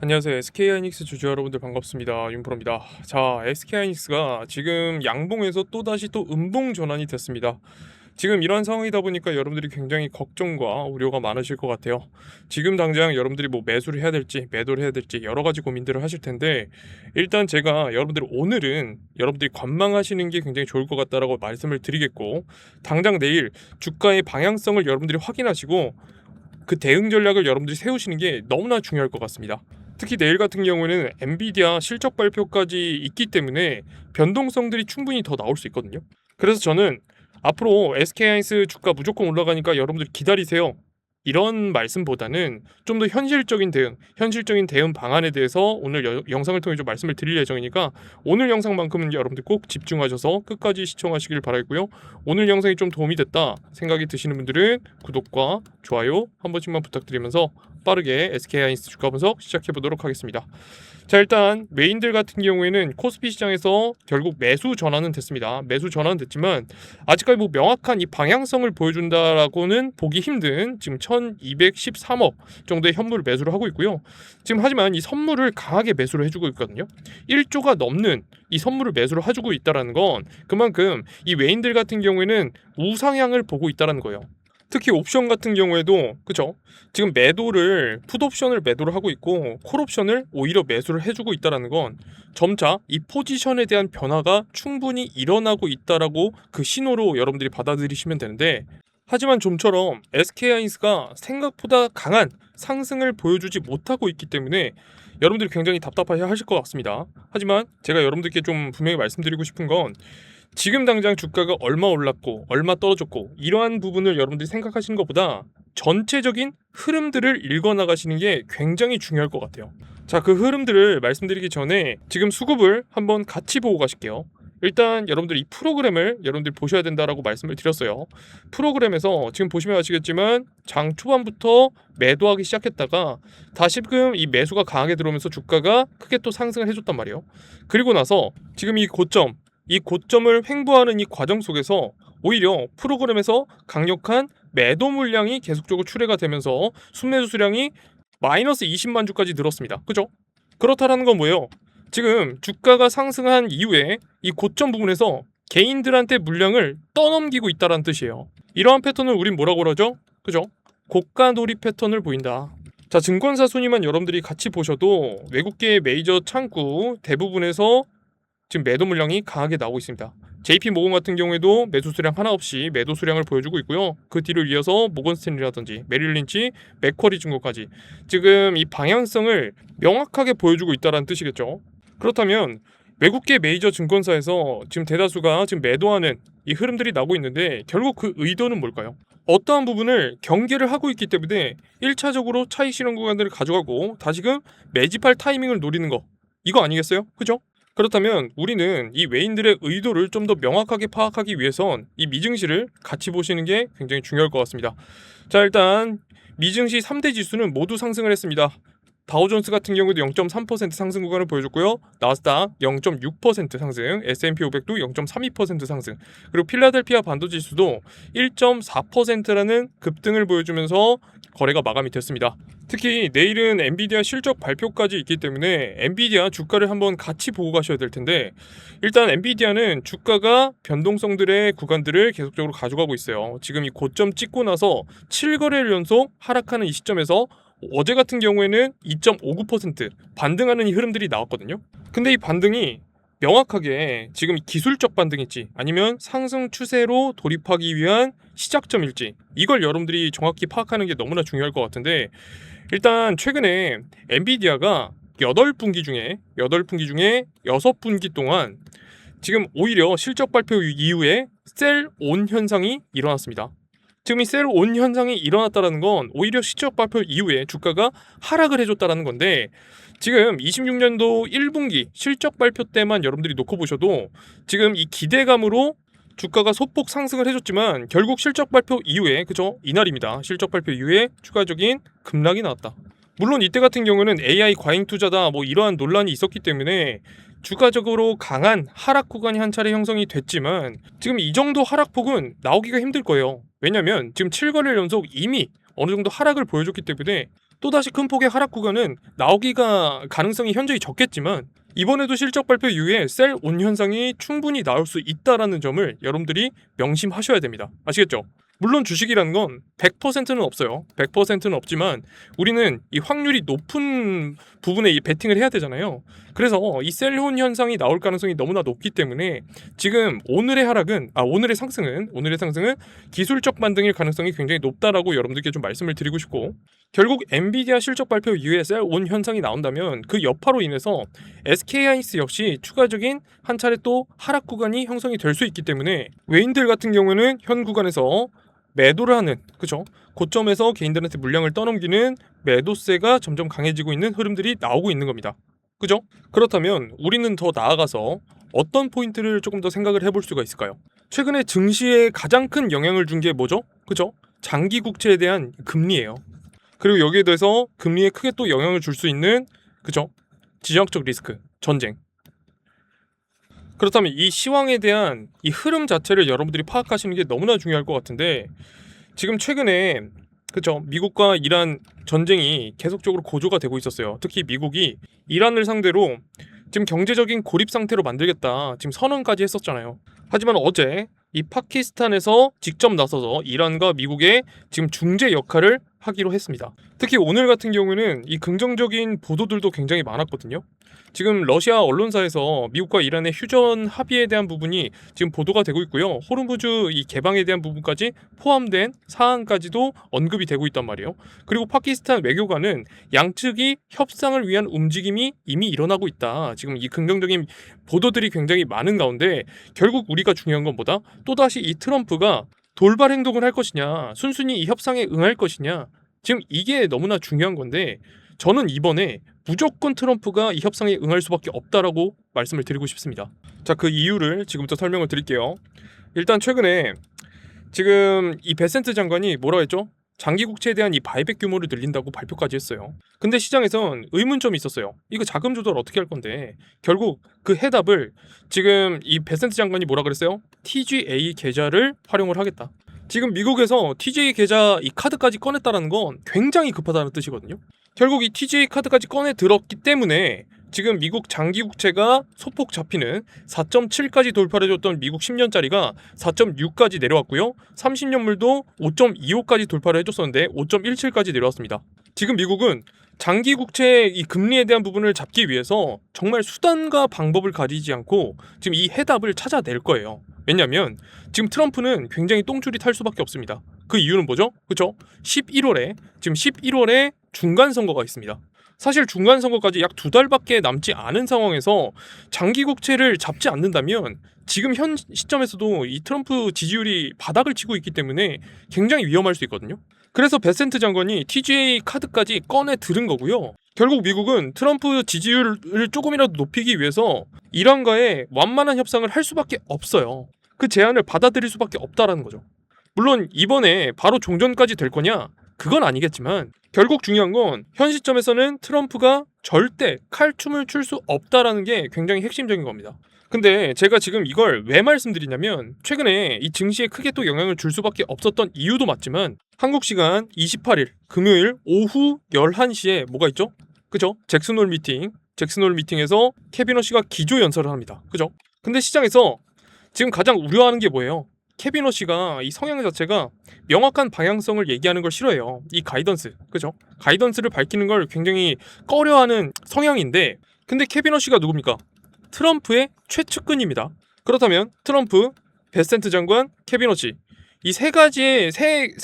안녕하세요. SK하이닉스 주주 여러분들 반갑습니다. 윤프로입니다. 자, SK하이닉스가 지금 양봉에서 또다시 또 음봉 전환이 됐습니다. 지금 이런 상황이다 보니까 여러분들이 굉장히 걱정과 우려가 많으실 것 같아요. 지금 당장 여러분들이 뭐 매수를 해야 될지 매도를 해야 될지 여러 가지 고민들을 하실 텐데, 일단 제가 여러분들 오늘은 여러분들이 관망하시는 게 굉장히 좋을 것 같다라고 말씀을 드리겠고, 당장 내일 주가의 방향성을 여러분들이 확인하시고 그 대응 전략을 여러분들이 세우시는 게 너무나 중요할 것 같습니다. 특히 내일 같은 경우에는 엔비디아 실적 발표까지 있기 때문에 변동성들이 충분히 더 나올 수 있거든요. 그래서 저는 앞으로 SK하이닉스 주가 무조건 올라가니까 여러분들 기다리세요, 이런 말씀보다는 좀 더 현실적인 대응 방안에 대해서 오늘 영상을 통해 좀 말씀을 드릴 예정이니까, 오늘 영상만큼은 여러분들 꼭 집중하셔서 끝까지 시청하시길 바라고요. 오늘 영상이 좀 도움이 됐다 생각이 드시는 분들은 구독과 좋아요 한 번씩만 부탁드리면서 빠르게 SK하이닉스 주가 분석 시작해 보도록 하겠습니다. 자, 일단 메인들 같은 경우에는 코스피 시장에서 결국 매수 전환은 됐습니다. 매수 전환은 됐지만 아직까지 뭐 명확한 이 방향성을 보여준다라고는 보기 힘든 지금 1213억 정도의 현물을 매수를 하고 있고요. 지금 하지만 이 선물을 강하게 매수를 해주고 있거든요. 1조가 넘는 이 선물을 매수를 해주고 있다는 건 그만큼 이 외인들 같은 경우에는 우상향을 보고 있다는 거예요. 특히 옵션 같은 경우에도 그쵸, 지금 매도를 풋옵션을 매도를 하고 있고 콜옵션을 오히려 매수를 해주고 있다는 건 점차 이 포지션에 대한 변화가 충분히 일어나고 있다라고 그 신호로 여러분들이 받아들이시면 되는데, 하지만 좀처럼 SK하이닉스가 생각보다 강한 상승을 보여주지 못하고 있기 때문에 여러분들이 굉장히 답답해 하실 것 같습니다. 하지만 제가 여러분들께 좀 분명히 말씀드리고 싶은 건, 지금 당장 주가가 얼마 올랐고 얼마 떨어졌고 이러한 부분을 여러분들이 생각하시는 것보다 전체적인 흐름들을 읽어나가시는 게 굉장히 중요할 것 같아요. 자, 그 흐름들을 말씀드리기 전에 지금 수급을 한번 같이 보고 가실게요. 일단 여러분들 이 프로그램을 여러분들 보셔야 된다라고 말씀을 드렸어요. 프로그램에서 지금 보시면 아시겠지만 장 초반부터 매도하기 시작했다가 다시금 이 매수가 강하게 들어오면서 주가가 크게 또 상승을 해줬단 말이에요. 그리고 나서 지금 이 고점을 횡보하는 이 과정 속에서 오히려 프로그램에서 강력한 매도 물량이 계속적으로 출회가 되면서 순매수 수량이 마이너스 20만 주까지 늘었습니다. 그죠? 그렇다라는 건 뭐예요? 지금 주가가 상승한 이후에 이 고점 부분에서 개인들한테 물량을 떠넘기고 있다는 뜻이에요. 이러한 패턴을 우린 뭐라고 그러죠? 그죠? 고가놀이 패턴을 보인다. 자, 증권사 순위만 여러분들이 같이 보셔도 외국계 메이저 창구 대부분에서 지금 매도 물량이 강하게 나오고 있습니다. JP모건 같은 경우에도 매수 수량 하나 없이 매도 수량을 보여주고 있고요. 그 뒤를 이어서 모건스탠리라든지 메릴린치, 맥쿼리 증권까지 지금 이 방향성을 명확하게 보여주고 있다는 뜻이겠죠. 그렇다면 외국계 메이저 증권사에서 지금 대다수가 지금 매도하는 이 흐름들이 나오고 있는데, 결국 그 의도는 뭘까요? 어떠한 부분을 경계를 하고 있기 때문에 1차적으로 차익 실현 구간들을 가져가고 다시금 매집할 타이밍을 노리는 거, 이거 아니겠어요? 그죠? 그렇다면 우리는 이 외인들의 의도를 좀 더 명확하게 파악하기 위해선 이 미증시를 같이 보시는 게 굉장히 중요할 것 같습니다. 자, 일단 미증시 3대 지수는 모두 상승을 했습니다. 다우존스 같은 경우도 0.3% 상승 구간을 보여줬고요. 나스닥 0.6% 상승, S&P 500도 0.32% 상승, 그리고 필라델피아 반도지수도 1.4%라는 급등을 보여주면서 거래가 마감이 됐습니다. 특히 내일은 엔비디아 실적 발표까지 있기 때문에 엔비디아 주가를 한번 같이 보고 가셔야 될 텐데, 일단 엔비디아는 주가가 변동성들의 구간들을 계속적으로 가져가고 있어요. 지금 이 고점 찍고 나서 7거래일 연속 하락하는 이 시점에서 어제 같은 경우에는 2.59% 반등하는 이 흐름들이 나왔거든요. 근데 이 반등이 명확하게 지금 기술적 반등일지 아니면 상승 추세로 돌입하기 위한 시작점일지, 이걸 여러분들이 정확히 파악하는 게 너무나 중요할 것 같은데, 일단 최근에 엔비디아가 8분기 중에 6분기 동안 지금 오히려 실적 발표 이후에 셀온 현상이 일어났습니다. 지금 이 셀온 현상이 일어났다는 건 오히려 실적 발표 이후에 주가가 하락을 해줬다는 건데, 지금 26년도 1분기 실적 발표 때만 여러분들이 놓고 보셔도 지금 이 기대감으로 주가가 소폭 상승을 해줬지만 결국 실적 발표 이후에, 그죠? 이날입니다. 실적 발표 이후에 추가적인 급락이 나왔다. 물론 이때 같은 경우는 AI 과잉 투자다 뭐 이러한 논란이 있었기 때문에 주가적으로 강한 하락 구간이 한 차례 형성이 됐지만 지금 이 정도 하락폭은 나오기가 힘들 거예요. 왜냐면 지금 7거래일 연속 이미 어느 정도 하락을 보여줬기 때문에 또다시 큰 폭의 하락 구간은 나오기가 가능성이 현저히 적겠지만 이번에도 실적 발표 이후에 셀 온 현상이 충분히 나올 수 있다라는 점을 여러분들이 명심하셔야 됩니다. 아시겠죠? 물론 주식이라는 건 100%는 없어요. 100%는 없지만 우리는 이 확률이 높은 부분에 이 베팅을 해야 되잖아요. 그래서 이 셀혼 현상이 나올 가능성이 너무나 높기 때문에 지금 오늘의 상승은 기술적 반등일 가능성이 굉장히 높다라고 여러분들께 좀 말씀을 드리고 싶고, 결국 엔비디아 실적 발표 이후에 셀온 현상이 나온다면 그 여파로 인해서 SK하이닉스 역시 추가적인 한 차례 또 하락 구간이 형성이 될 수 있기 때문에 외인들 같은 경우는 현 구간에서 매도를 하는, 그죠? 고점에서 개인들한테 물량을 떠넘기는 매도세가 점점 강해지고 있는 흐름들이 나오고 있는 겁니다. 그죠? 그렇다면 우리는 더 나아가서 어떤 포인트를 조금 더 생각을 해볼 수가 있을까요? 최근에 증시에 가장 큰 영향을 준 게 뭐죠? 그죠? 장기 국채에 대한 금리예요. 그리고 여기에 대해서 금리에 크게 또 영향을 줄 수 있는, 그죠? 지정학적 리스크, 전쟁. 그렇다면 이 시황에 대한 이 흐름 자체를 여러분들이 파악하시는 게 너무나 중요할 것 같은데, 지금 최근에 그죠, 미국과 이란 전쟁이 계속적으로 고조가 되고 있었어요. 특히 미국이 이란을 상대로 지금 경제적인 고립 상태로 만들겠다 지금 선언까지 했었잖아요. 하지만 어제 이 파키스탄에서 직접 나서서 이란과 미국의 지금 중재 역할을 하기로 했습니다. 특히 오늘 같은 경우는 이 긍정적인 보도들도 굉장히 많았거든요. 지금 러시아 언론사에서 미국과 이란의 휴전 합의에 대한 부분이 지금 보도가 되고 있고요. 호르무즈 이 개방에 대한 부분까지 포함된 사항까지도 언급이 되고 있단 말이에요. 그리고 파키스탄 외교관은 양측이 협상을 위한 움직임이 이미 일어나고 있다. 지금 이 긍정적인 보도들이 굉장히 많은 가운데 결국 우리가 중요한 건 뭐다? 또다시 이 트럼프가 돌발 행동을 할 것이냐, 순순히 이 협상에 응할 것이냐, 지금 이게 너무나 중요한 건데, 저는 이번에 무조건 트럼프가 이 협상에 응할 수밖에 없다라고 말씀을 드리고 싶습니다. 자, 그 이유를 지금부터 설명을 드릴게요. 일단 최근에 지금 이 베센트 장관이 뭐라 했죠? 장기 국채에 대한 이 바이백 규모를 늘린다고 발표까지 했어요. 근데 시장에선 의문점이 있었어요. 이거 자금 조달 어떻게 할 건데? 결국 그 해답을 지금 이 베센트 장관이 뭐라 그랬어요? TGA 계좌를 활용을 하겠다. 지금 미국에서 TGA 계좌 이 카드까지 꺼냈다는 건 굉장히 급하다는 뜻이거든요. 결국 이 TGA 카드까지 꺼내 들었기 때문에 지금 미국 장기 국채가 소폭 잡히는 4.7까지 돌파를 해줬던 미국 10년짜리가 4.6까지 내려왔고요. 30년물도 5.25까지 돌파를 해줬었는데 5.17까지 내려왔습니다. 지금 미국은 장기 국채의 이 금리에 대한 부분을 잡기 위해서 정말 수단과 방법을 가리지 않고 지금 이 해답을 찾아낼 거예요. 왜냐하면 지금 트럼프는 굉장히 똥줄이 탈 수밖에 없습니다. 그 이유는 뭐죠? 그렇죠? 11월에 중간 선거가 있습니다. 사실 중간 선거까지 약 2달밖에 남지 않은 상황에서 장기 국채를 잡지 않는다면 지금 현 시점에서도 이 트럼프 지지율이 바닥을 치고 있기 때문에 굉장히 위험할 수 있거든요. 그래서 베센트 장관이 TGA 카드까지 꺼내 들은 거고요. 결국 미국은 트럼프 지지율을 조금이라도 높이기 위해서 이란과의 완만한 협상을 할 수밖에 없어요. 그 제안을 받아들일 수밖에 없다라는 거죠. 물론 이번에 바로 종전까지 될 거냐? 그건 아니겠지만 결국 중요한 건 현 시점에서는 트럼프가 절대 칼춤을 출 수 없다라는 게 굉장히 핵심적인 겁니다. 근데 제가 지금 이걸 왜 말씀드리냐면 최근에 이 증시에 크게 또 영향을 줄 수밖에 없었던 이유도 맞지만 한국 시간 28일 금요일 오후 11시에 뭐가 있죠? 그죠? 잭슨홀 미팅에서 케빈 허쉬가 기조 연설을 합니다. 그죠? 근데 시장에서 지금 가장 우려하는 게 뭐예요? 케빈 허쉬가 이 성향 자체가 명확한 방향성을 얘기하는 걸 싫어해요. 이 가이던스, 그죠? 가이던스를 밝히는 걸 굉장히 꺼려하는 성향인데, 근데 케빈 허쉬가 누굽니까? 트럼프의 최측근입니다. 그렇다면 트럼프, 베센트 장관, 케빈 허쉬 이 세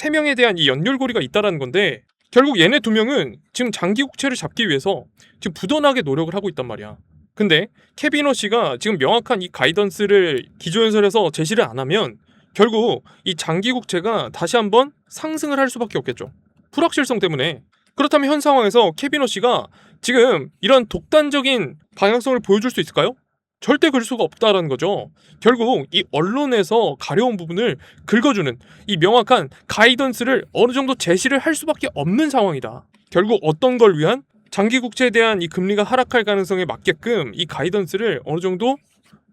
명에 대한 이 연결고리가 있다라는 건데, 결국 얘네 두 명은 지금 장기 국채를 잡기 위해서 지금 부단하게 노력을 하고 있단 말이야. 근데 케빈 허쉬가 지금 명확한 이 가이던스를 기조연설에서 제시를 안 하면 결국 이 장기 국채가 다시 한번 상승을 할 수밖에 없겠죠. 불확실성 때문에. 그렇다면 현 상황에서 케빈 허쉬가 지금 이런 독단적인 방향성을 보여줄 수 있을까요? 절대 그럴 수가 없다라는 거죠. 결국 이 언론에서 가려운 부분을 긁어주는 이 명확한 가이던스를 어느 정도 제시를 할 수밖에 없는 상황이다. 결국 어떤 걸 위한? 장기 국채에 대한 이 금리가 하락할 가능성에 맞게끔 이 가이던스를 어느 정도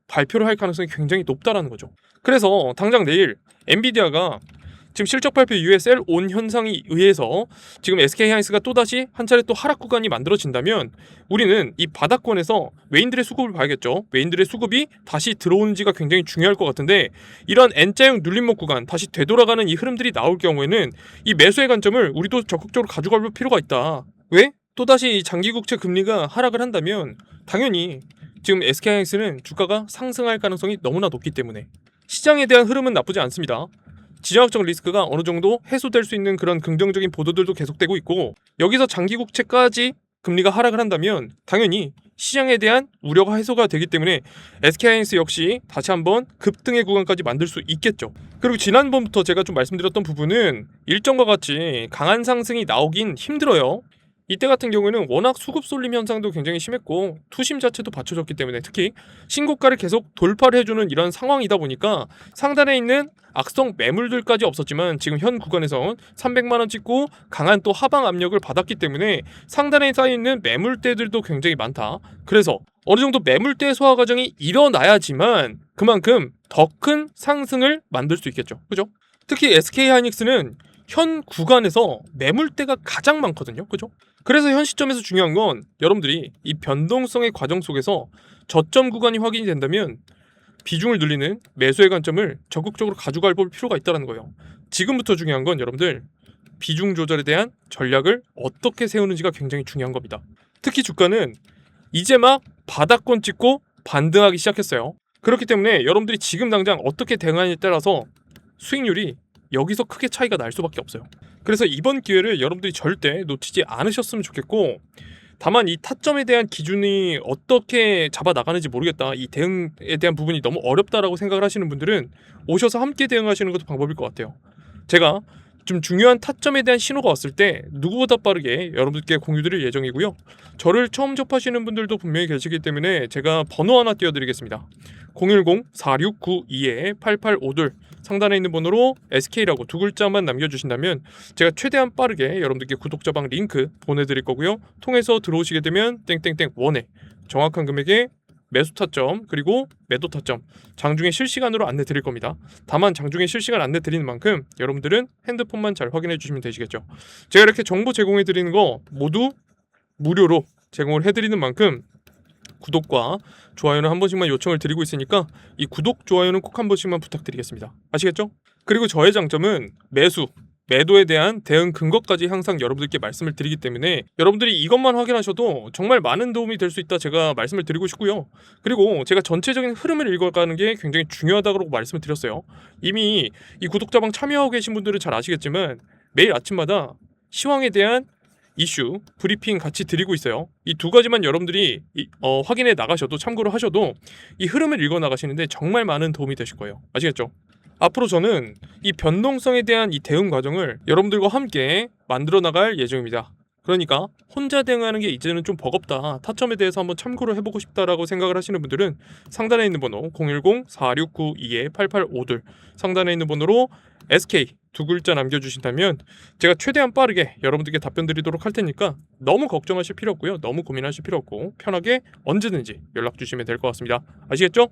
발표를 할 가능성이 굉장히 높다라는 거죠. 그래서 당장 내일 엔비디아가 지금 실적 발표 이후에 셀 온 현상이 의해서 지금 SK하이닉스가 또다시 한 차례 또 하락 구간이 만들어진다면 우리는 이 바닥권에서 외인들의 수급을 봐야겠죠. 외인들의 수급이 다시 들어오는지가 굉장히 중요할 것 같은데 이런 N자형 눌림목 구간 다시 되돌아가는 이 흐름들이 나올 경우에는 이 매수의 관점을 우리도 적극적으로 가져갈 필요가 있다. 왜? 또다시 이 장기국채 금리가 하락을 한다면 당연히 지금 SK하이닉스는 주가가 상승할 가능성이 너무나 높기 때문에 시장에 대한 흐름은 나쁘지 않습니다. 지정학적 리스크가 어느 정도 해소될 수 있는 그런 긍정적인 보도들도 계속되고 있고 여기서 장기국채까지 금리가 하락을 한다면 당연히 시장에 대한 우려가 해소가 되기 때문에 SK하이닉스 역시 다시 한번 급등의 구간까지 만들 수 있겠죠. 그리고 지난번부터 제가 좀 말씀드렸던 부분은 일정과 같이 강한 상승이 나오긴 힘들어요. 이때 같은 경우에는 워낙 수급 쏠림 현상도 굉장히 심했고 투심 자체도 받쳐졌기 때문에 특히 신고가를 계속 돌파를 해주는 이런 상황이다 보니까 상단에 있는 악성 매물들까지 없었지만 지금 현 구간에선 300만원 찍고 강한 또 하방 압력을 받았기 때문에 상단에 쌓여있는 매물대들도 굉장히 많다. 그래서 어느 정도 매물대 소화 과정이 일어나야지만 그만큼 더 큰 상승을 만들 수 있겠죠. 그죠? 특히 SK하이닉스는 현 구간에서 매물대가 가장 많거든요. 그죠? 그래서 현 시점에서 중요한 건 여러분들이 이 변동성의 과정 속에서 저점 구간이 확인이 된다면 비중을 늘리는 매수의 관점을 적극적으로 가져갈 필요가 있다는 거예요. 지금부터 중요한 건 여러분들 비중 조절에 대한 전략을 어떻게 세우는지가 굉장히 중요한 겁니다. 특히 주가는 이제 막 바닥권 찍고 반등하기 시작했어요. 그렇기 때문에 여러분들이 지금 당장 어떻게 대응하느냐에 따라서 수익률이 여기서 크게 차이가 날 수밖에 없어요. 그래서 이번 기회를 여러분들이 절대 놓치지 않으셨으면 좋겠고 다만 이 타점에 대한 기준이 어떻게 잡아 나가는지 모르겠다. 이 대응에 대한 부분이 너무 어렵다라고 생각을 하시는 분들은 오셔서 함께 대응하시는 것도 방법일 것 같아요. 제가 좀 중요한 타점에 대한 신호가 왔을 때 누구보다 빠르게 여러분들께 공유드릴 예정이고요. 저를 처음 접하시는 분들도 분명히 계시기 때문에 제가 번호 하나 띄워드리겠습니다. 010-4692-8852 상단에 있는 번호로 SK라고 두 글자만 남겨주신다면 제가 최대한 빠르게 여러분들께 구독자방 링크 보내드릴 거고요. 통해서 들어오시게 되면 땡땡땡 원에 정확한 금액의 매수 타점 그리고 매도 타점 장중에 실시간으로 안내 드릴 겁니다. 다만 장중에 실시간 안내 드리는 만큼 여러분들은 핸드폰만 잘 확인해 주시면 되시겠죠. 제가 이렇게 정보 제공해 드리는 거 모두 무료로 제공을 해드리는 만큼 구독과 좋아요는 한 번씩만 요청을 드리고 있으니까 이 구독, 좋아요는 꼭 한 번씩만 부탁드리겠습니다. 아시겠죠? 그리고 저의 장점은 매도에 대한 대응 근거까지 항상 여러분들께 말씀을 드리기 때문에 여러분들이 이것만 확인하셔도 정말 많은 도움이 될 수 있다 제가 말씀을 드리고 싶고요. 그리고 제가 전체적인 흐름을 읽어가는 게 굉장히 중요하다고 말씀을 드렸어요. 이미 이 구독자방 참여하고 계신 분들은 잘 아시겠지만 매일 아침마다 시황에 대한 이슈, 브리핑 같이 드리고 있어요. 이 두 가지만 여러분들이 확인해 나가셔도 참고로 하셔도 이 흐름을 읽어 나가시는데 정말 많은 도움이 되실 거예요. 아시겠죠? 앞으로 저는 이 변동성에 대한 이 대응 과정을 여러분들과 함께 만들어 나갈 예정입니다. 그러니까 혼자 대응하는 게 이제는 좀 버겁다. 타점에 대해서 한번 참고를 해보고 싶다라고 생각을 하시는 분들은 상단에 있는 번호 010-4692-8852 상단에 있는 번호로 SK 두 글자 남겨주신다면 제가 최대한 빠르게 여러분들께 답변 드리도록 할 테니까 너무 걱정하실 필요 없고요. 너무 고민하실 필요 없고 편하게 언제든지 연락 주시면 될 것 같습니다. 아시겠죠?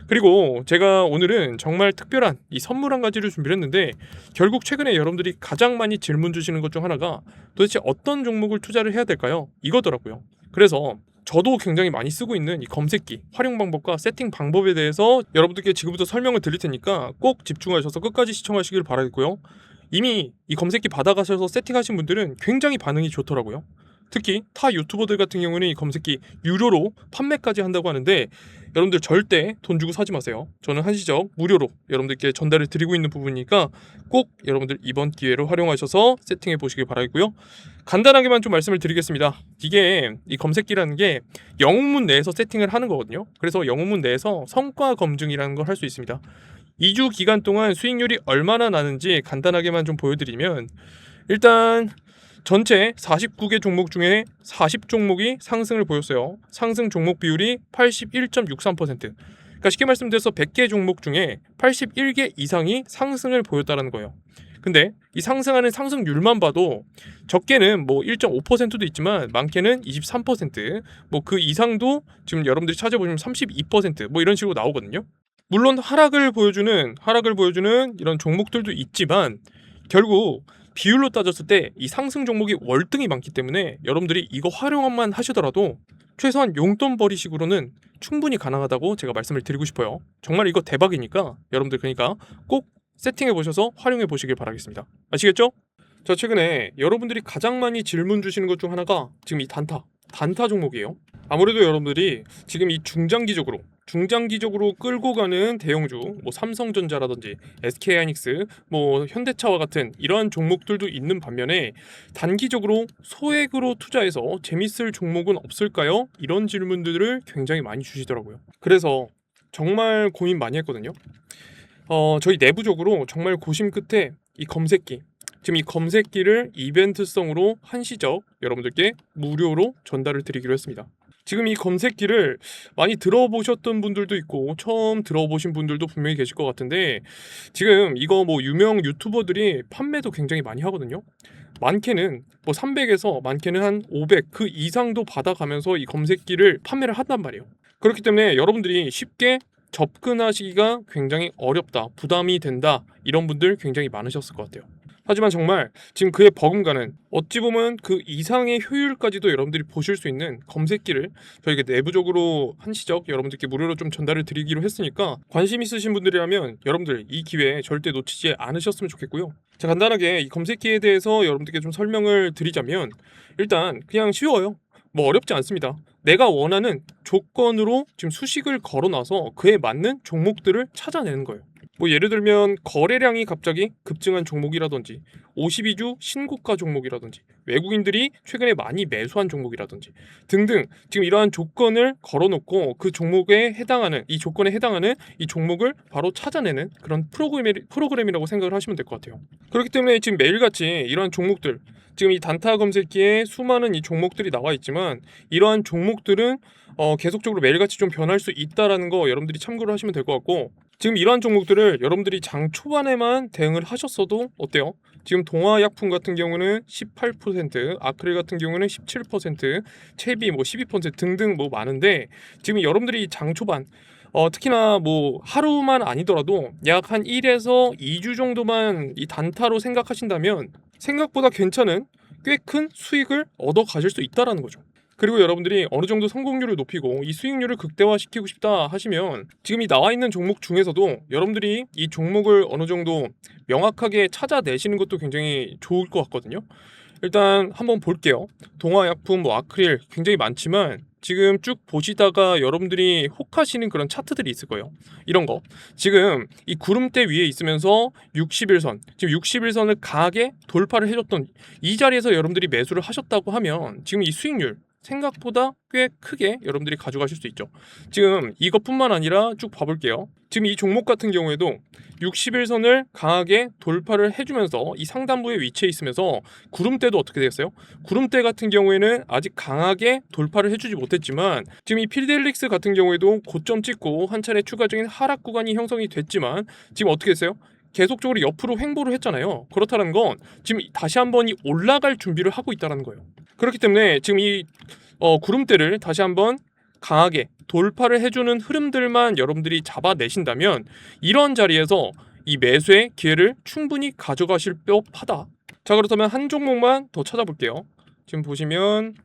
그리고 제가 오늘은 정말 특별한 이 선물 한 가지를 준비를 했는데 결국 최근에 여러분들이 가장 많이 질문 주시는 것 중 하나가 도대체 어떤 종목을 투자를 해야 될까요? 이거더라고요. 그래서 저도 굉장히 많이 쓰고 있는 이 검색기 활용 방법과 세팅 방법에 대해서 여러분들께 지금부터 설명을 드릴 테니까 꼭 집중하셔서 끝까지 시청하시길 바라겠고요. 이미 이 검색기 받아가셔서 세팅하신 분들은 굉장히 반응이 좋더라고요. 특히 타 유튜버들 같은 경우는 이 검색기 유료로 판매까지 한다고 하는데 여러분들 절대 돈 주고 사지 마세요. 저는 한시적 무료로 여러분들께 전달을 드리고 있는 부분이니까 꼭 여러분들 이번 기회로 활용하셔서 세팅해 보시길 바라겠고요. 간단하게만 좀 말씀을 드리겠습니다. 이게 이 검색기라는 게 영웅문 내에서 세팅을 하는 거거든요. 그래서 영웅문 내에서 성과 검증이라는 걸 할 수 있습니다. 2주 기간 동안 수익률이 얼마나 나는지 간단하게만 좀 보여드리면 일단 전체 49개 종목 중에 40종목이 상승을 보였어요. 상승 종목 비율이 81.63%. 그러니까 쉽게 말씀드려서 100개 종목 중에 81개 이상이 상승을 보였다는 거예요. 근데 이 상승하는 상승률만 봐도 적게는 뭐 1.5%도 있지만 많게는 23%, 뭐 그 이상도 지금 여러분들이 찾아보시면 32%, 뭐 이런 식으로 나오거든요. 물론 하락을 보여주는 이런 종목들도 있지만 결국 비율로 따졌을 때 이 상승 종목이 월등히 많기 때문에 여러분들이 이거 활용만 하시더라도 최소한 용돈벌이식으로는 충분히 가능하다고 제가 말씀을 드리고 싶어요. 정말 이거 대박이니까 여러분들 그러니까 꼭 세팅해 보셔서 활용해 보시길 바라겠습니다. 아시겠죠? 자, 최근에 여러분들이 가장 많이 질문 주시는 것 중 하나가 지금 이 단타 종목이에요. 아무래도 여러분들이 지금 이 중장기적으로 끌고 가는 대형주, 뭐 삼성전자라든지 SK하이닉스, 뭐 현대차와 같은 이러한 종목들도 있는 반면에 단기적으로 소액으로 투자해서 재밌을 종목은 없을까요? 이런 질문들을 굉장히 많이 주시더라고요. 그래서 정말 고민 많이 했거든요. 저희 내부적으로 정말 고심 끝에 이 검색기, 지금 이 검색기를 이벤트성으로 한시적 여러분들께 무료로 전달을 드리기로 했습니다. 지금 이 검색기를 많이 들어보셨던 분들도 있고 처음 들어보신 분들도 분명히 계실 것 같은데, 지금 이거 뭐 유명 유튜버들이 판매도 굉장히 많이 하거든요. 많게는 뭐 300에서 많게는 한 500 그 이상도 받아가면서 이 검색기를 판매를 한단 말이에요. 그렇기 때문에 여러분들이 쉽게 접근하시기가 굉장히 어렵다, 부담이 된다, 이런 분들 굉장히 많으셨을 것 같아요. 하지만 정말 지금 그에 버금가는, 어찌 보면 그 이상의 효율까지도 여러분들이 보실 수 있는 검색기를 저희가 내부적으로 한시적 여러분들께 무료로 좀 전달을 드리기로 했으니까 관심 있으신 분들이라면 여러분들 이 기회 절대 놓치지 않으셨으면 좋겠고요. 자, 간단하게 이 검색기에 대해서 여러분들께 좀 설명을 드리자면, 일단 그냥 쉬워요. 뭐 어렵지 않습니다. 내가 원하는 조건으로 지금 수식을 걸어놔서 그에 맞는 종목들을 찾아내는 거예요. 뭐 예를 들면 거래량이 갑자기 급증한 종목이라든지 52주 신고가 종목이라든지 외국인들이 최근에 많이 매수한 종목이라든지 등등, 지금 이러한 조건을 걸어놓고 그 종목에 해당하는, 이 조건에 해당하는 이 종목을 바로 찾아내는 그런 프로그램이라고 생각을 하시면 될 것 같아요. 그렇기 때문에 지금 매일같이 이러한 종목들, 지금 이 단타 검색기에 수많은 이 종목들이 나와 있지만 이러한 종목들은 계속적으로 매일같이 좀 변할 수 있다라는 거 여러분들이 참고를 하시면 될 것 같고, 지금 이러한 종목들을 여러분들이 장 초반에만 대응을 하셨어도 어때요? 지금 동화약품 같은 경우는 18%, 아크릴 같은 경우는 17%, 채비 뭐 12% 등등 뭐 많은데, 지금 여러분들이 장 초반 특히나 뭐 하루만 아니더라도 약 한 1에서 2주 정도만 이 단타로 생각하신다면 생각보다 괜찮은 꽤 큰 수익을 얻어 가실 수 있다라는 거죠. 그리고 여러분들이 어느 정도 성공률을 높이고 이 수익률을 극대화시키고 싶다 하시면 지금 이 나와 있는 종목 중에서도 여러분들이 이 종목을 어느 정도 명확하게 찾아내시는 것도 굉장히 좋을 것 같거든요. 일단 한번 볼게요. 동화약품, 뭐 아크릴 굉장히 많지만 지금 쭉 보시다가 여러분들이 혹하시는 그런 차트들이 있을 거예요. 이런 거 지금 이 구름대 위에 있으면서 60일선, 지금 60일선을 강하게 돌파를 해줬던 이 자리에서 여러분들이 매수를 하셨다고 하면 지금 이 수익률 생각보다 꽤 크게 여러분들이 가져가실 수 있죠. 지금 이것뿐만 아니라 쭉 봐볼게요. 지금 이 종목 같은 경우에도 60일선을 강하게 돌파를 해주면서 이 상단부에 위치해 있으면서 구름대도 어떻게 되겠어요? 구름대 같은 경우에는 아직 강하게 돌파를 해주지 못했지만 지금 이 필델릭스 같은 경우에도 고점 찍고 한 차례 추가적인 하락 구간이 형성이 됐지만 지금 어떻게 됐어요? 계속적으로 옆으로 횡보를 했잖아요. 그렇다는 건 지금 다시 한번 이 올라갈 준비를 하고 있다는 거예요. 그렇기 때문에 지금 이 구름대를 다시 한번 강하게 돌파를 해주는 흐름들만 여러분들이 잡아내신다면 이런 자리에서 이 매수의 기회를 충분히 가져가실 법하다. 자, 그렇다면 한 종목만 더 찾아볼게요. 지금 보시면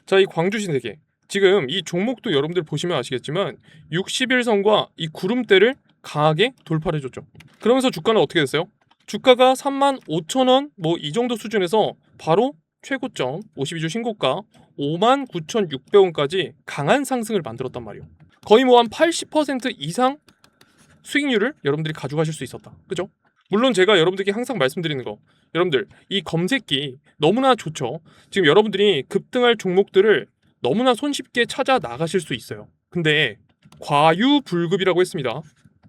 자, 이 광주신세계, 지금 이 종목도 여러분들 보시면 아시겠지만 60일선과 이 구름대를 강하게 돌파를 해줬죠. 그러면서 주가는 어떻게 됐어요? 주가가 35,000원 뭐 이 정도 수준에서 바로 최고점 52주 신고가 59,600원까지 강한 상승을 만들었단 말이에요. 거의 뭐 한 80% 이상 수익률을 여러분들이 가져가실 수 있었다. 그죠? 물론 제가 여러분들께 항상 말씀드리는 거, 여러분들 이 검색기 너무나 좋죠. 지금 여러분들이 급등할 종목들을 너무나 손쉽게 찾아 나가실 수 있어요. 근데 과유불급이라고 했습니다.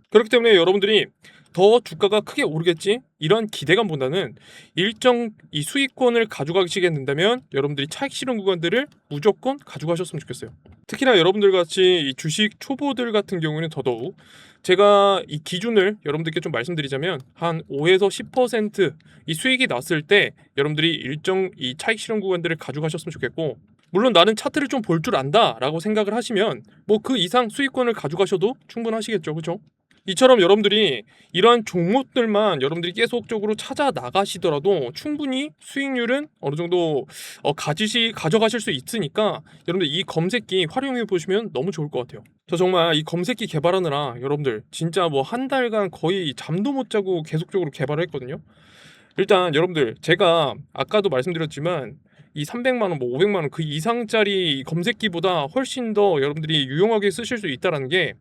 그렇기 때문에 여러분들이 더 주가가 크게 오르겠지 이런 기대감보다는 일정 이 수익권을 가져가시게 된다면 여러분들이 차익 실현 구간들을 무조건 가져가셨으면 좋겠어요. 특히나 여러분들 같이 이 주식 초보들 같은 경우는 더더욱, 제가 이 기준을 여러분들께 좀 말씀드리자면 한 5에서 10%이 수익이 났을 때 여러분들이 일정 이 차익 실현 구간들을 가져가셨으면 좋겠고, 물론 나는 차트를 좀 볼 줄 안다 라고 생각을 하시면 뭐 그 이상 수익권을 가져가셔도 충분하시겠죠. 그렇죠? 이처럼 여러분들이 이러한 종목들만 여러분들이 계속적으로 찾아 나가시더라도 충분히 수익률은 어느 정도 가져가실 수 있으니까 여러분들 이 검색기 활용해 보시면 너무 좋을 것 같아요. 저 정말 이 검색기 개발하느라 여러분들 진짜 뭐 한 달간 거의 잠도 못 자고 계속적으로 개발을 했거든요. 일단 여러분들 제가 아까도 말씀드렸지만 이 300만 원, 뭐 500만 원 그 이상짜리 검색기보다 훨씬 더 여러분들이 유용하게 쓰실 수 있다라는 게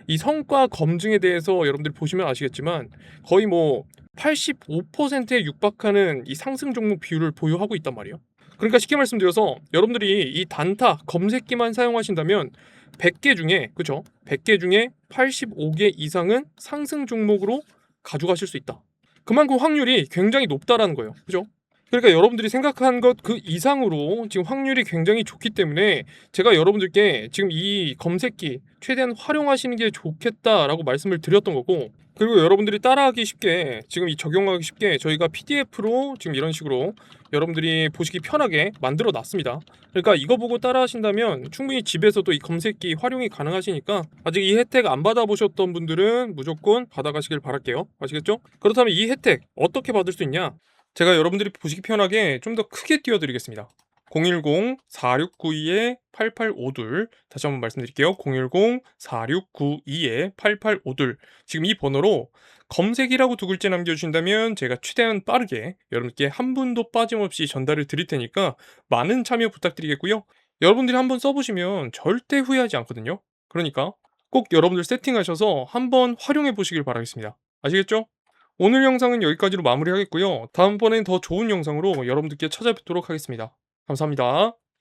이 성과 검증에 대해서 여러분들이 보시면 아시겠지만 거의 뭐 85%에 육박하는 이 상승 종목 비율을 보유하고 있단 말이에요. 그러니까 쉽게 말씀드려서 여러분들이 이 단타 검색기만 사용하신다면 100개 중에 그죠? 100개 중에 85개 이상은 상승 종목으로 가져가실 수 있다. 그만큼 확률이 굉장히 높다라는 거예요. 그죠? 그러니까 여러분들이 생각한 것 그 이상으로 지금 확률이 굉장히 좋기 때문에 제가 여러분들께 지금 이 검색기 최대한 활용하시는 게 좋겠다라고 말씀을 드렸던 거고, 그리고 여러분들이 따라하기 쉽게 지금 이 적용하기 쉽게 저희가 PDF로 지금 이런 식으로 여러분들이 보시기 편하게 만들어 놨습니다. 그러니까 이거 보고 따라 하신다면 충분히 집에서도 이 검색기 활용이 가능하시니까 아직 이 혜택 안 받아보셨던 분들은 무조건 받아가시길 바랄게요. 아시겠죠? 그렇다면 이 혜택 어떻게 받을 수 있냐? 제가 여러분들이 보시기 편하게 좀 더 크게 띄워드리겠습니다. 010-4692-8852 다시 한번 말씀드릴게요. 010-4692-8852 지금 이 번호로 검색이라고 두 글자 남겨주신다면 제가 최대한 빠르게 여러분께 한 분도 빠짐없이 전달을 드릴 테니까 많은 참여 부탁드리겠고요. 여러분들이 한번 써보시면 절대 후회하지 않거든요. 그러니까 꼭 여러분들 세팅하셔서 한번 활용해 보시길 바라겠습니다. 아시겠죠? 오늘 영상은 여기까지로 마무리하겠고요. 다음번엔 더 좋은 영상으로 여러분들께 찾아뵙도록 하겠습니다. 감사합니다.